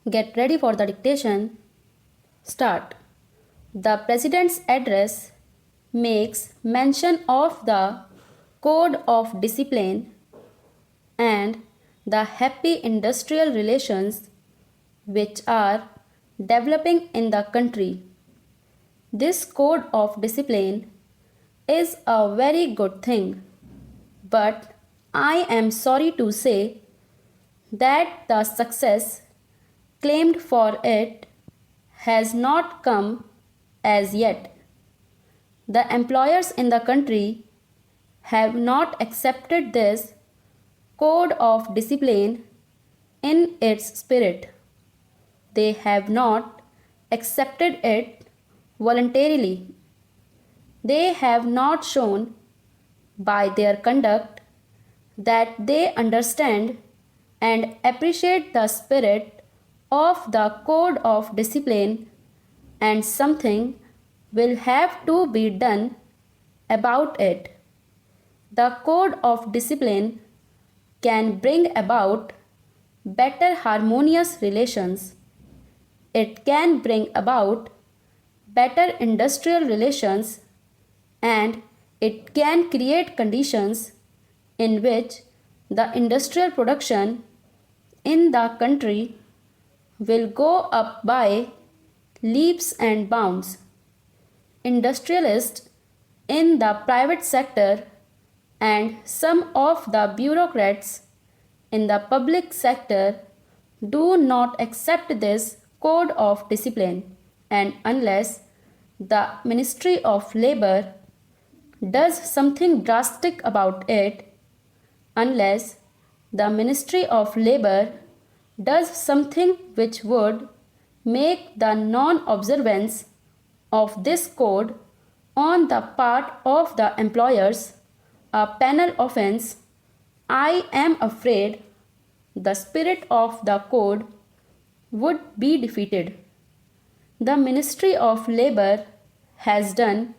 Get ready for the dictation. Start. The President's address makes mention of the Code of Discipline and the happy industrial relations which are developing in the country. This Code of Discipline is a very good thing, but I am sorry to say that the success claimed for it has not come as yet. The employers in the country have not accepted this code of discipline in its spirit. They have not accepted it voluntarily. They have not shown by their conduct that they understand and appreciate the spirit of the code of discipline, and something will have to be done about it. The code of discipline can bring about better harmonious relations. It can bring about better industrial relations, and it can create conditions in which the industrial production in the country will go up by leaps and bounds. Industrialists in the private sector and some of the bureaucrats in the public sector do not accept this code of discipline, and unless the Ministry of Labor does something drastic about it, unless the Ministry of Labor does something which would make the non-observance of this code on the part of the employers a penal offense, I am afraid the spirit of the code would be defeated. The Ministry of Labor has done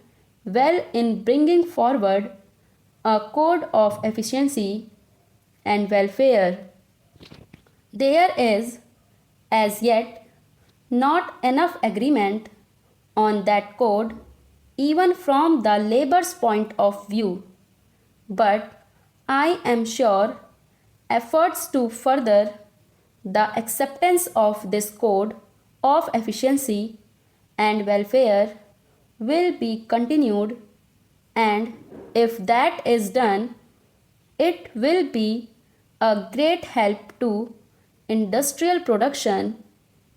well in bringing forward a code of efficiency and welfare. There is, as yet, not enough agreement on that code, even from the labor's point of view. But I am sure efforts to further the acceptance of this code of efficiency and welfare will be continued, and if that is done, it will be a great help to industrial production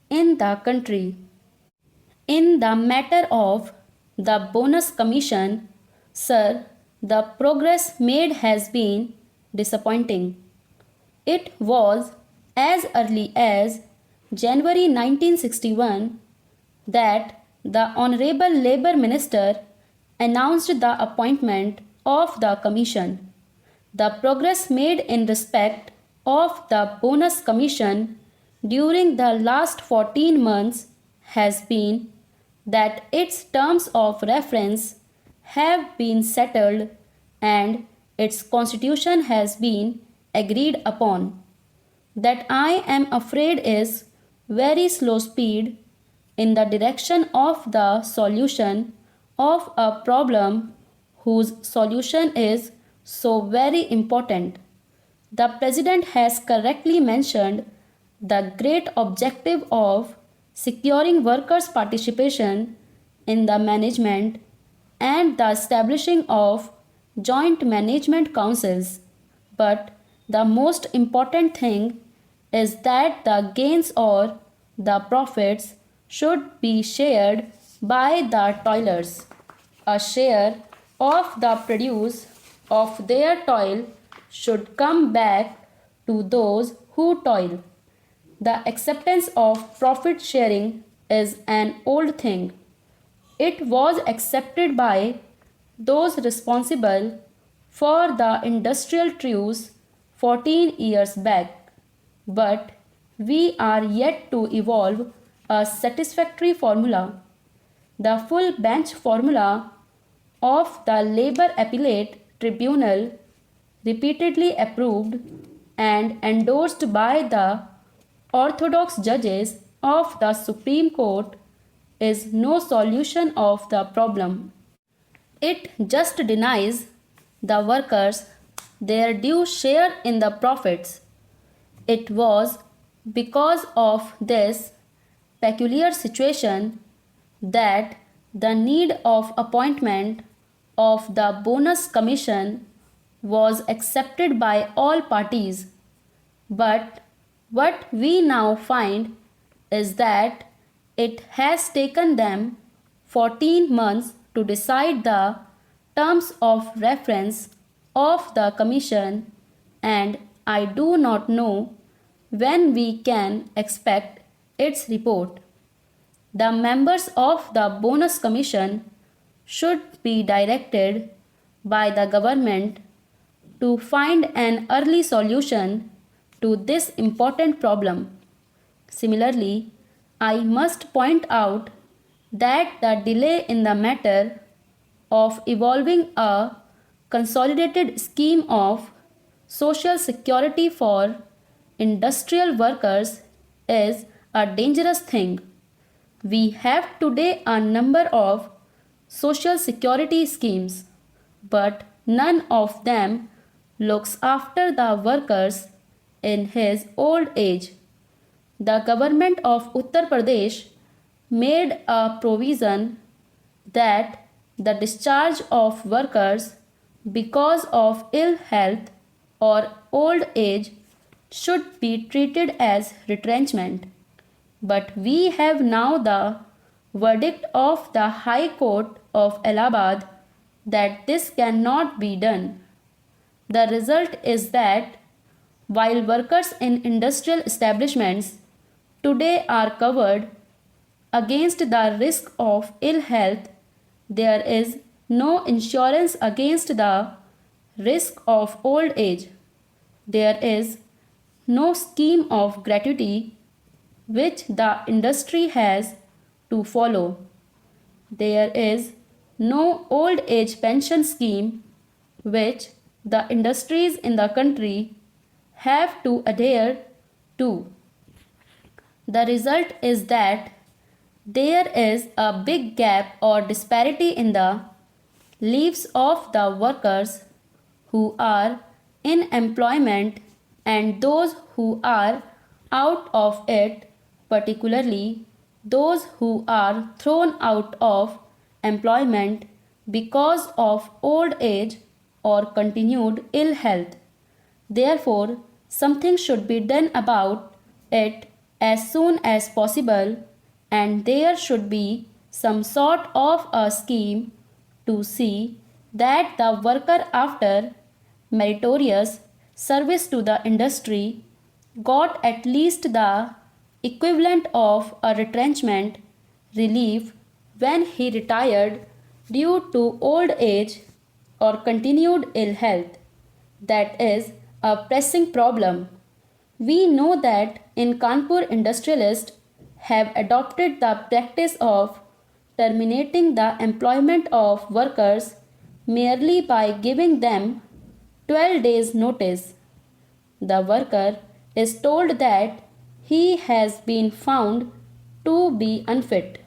in the country. In the matter of the bonus commission, sir, the progress made has been disappointing. It was as early as January 1961 that the Honorable Labour Minister announced the appointment of the commission. The progress made in respect of the bonus commission during the last 14 months has been that its terms of reference have been settled and its constitution has been agreed upon. That I am afraid is very slow speed in the direction of the solution of a problem whose solution is so very important. The President has correctly mentioned the great objective of securing workers' participation in the management and the establishing of joint management councils. But the most important thing is that the gains or the profits should be shared by the toilers. A share of the produce of their toil should come back to those who toil. The acceptance of profit sharing is an old thing. It was accepted by those responsible for the industrial truce 14 years back, but we are yet to evolve a satisfactory formula. The full bench formula of the Labour Appellate Tribunal, repeatedly approved and endorsed by the orthodox judges of the Supreme Court is no solution of the problem. It just denies the workers their due share in the profits. It was because of this peculiar situation that the need of appointment of the bonus commission was accepted by all parties. But what we now find is that it has taken them 14 months to decide the terms of reference of the commission, and I do not know when we can expect its report. The members of the bonus commission should be directed by the government to find an early solution to this important problem. Similarly, I must point out that the delay in the matter of evolving a consolidated scheme of social security for industrial workers is a dangerous thing. We have today a number of social security schemes, but none of them looks after the workers in his old age. The government of Uttar Pradesh made a provision that the discharge of workers because of ill health or old age should be treated as retrenchment. But we have now the verdict of the High Court of Allahabad that this cannot be done. The result is that while workers in industrial establishments today are covered against the risk of ill health, there is no insurance against the risk of old age. There is no scheme of gratuity which the industry has to follow. There is no old age pension scheme which the industries in the country have to adhere to. The result is that there is a big gap or disparity in the lives of the workers who are in employment and those who are out of it, particularly those who are thrown out of employment because of old age or continued ill health. Therefore, something should be done about it as soon as possible, and there should be some sort of a scheme to see that the worker, after meritorious service to the industry, got at least the equivalent of a retrenchment relief when he retired due to old age or continued ill health. That is a pressing problem. We know that in Kanpur, industrialists have adopted the practice of terminating the employment of workers merely by giving them 12 days' notice. The worker is told that he has been found to be unfit.